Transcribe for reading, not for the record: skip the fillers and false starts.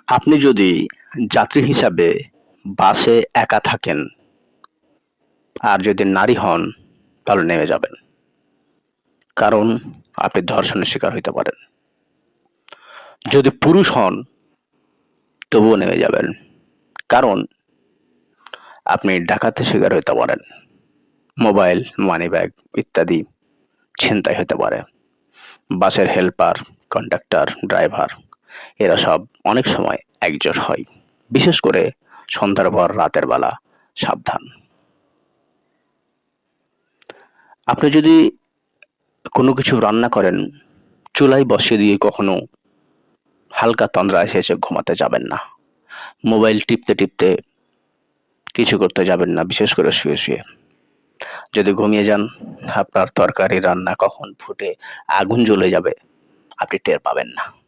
আপনি যদি যাত্রী হিসাবে বাসে একা থাকেন আর যদি নারী হন তাহলে নেমে যাবেন। কারণ আপনি ধর্ষণের শিকার হইতে পারেন। যদি পুরুষ হন তবুও নেমে যাবেন। কারণ আপনি ডাকাতির শিকার হইতে পারেন। মোবাইল, মানিব্যাগ ইত্যাদি ছিনতাই হতে পারে। বাসের হেল্পার, কন্ডাক্টর, ড্রাইভার এরা সব অনেক সময় একজোট হয়। বিশেষ করে সন্ধ্যার পর রাতের বেলা সাবধান। আপনি যদি কোনো কিছু রান্না করেন, চুলায় বসিয়ে দিয়ে কখনো হালকা তন্দ্রায় শেষে ঘুমাতে যাবেন না। মোবাইল টিপতে টিপতে কিছু করতে যাবেন না, বিশেষ করে শুয়ে শুয়ে। যদি ঘুমিয়ে যান, আপনার তরকারি রান্না কখন ফুটে আগুন জ্বলে যাবে আপনি টের পাবেন না।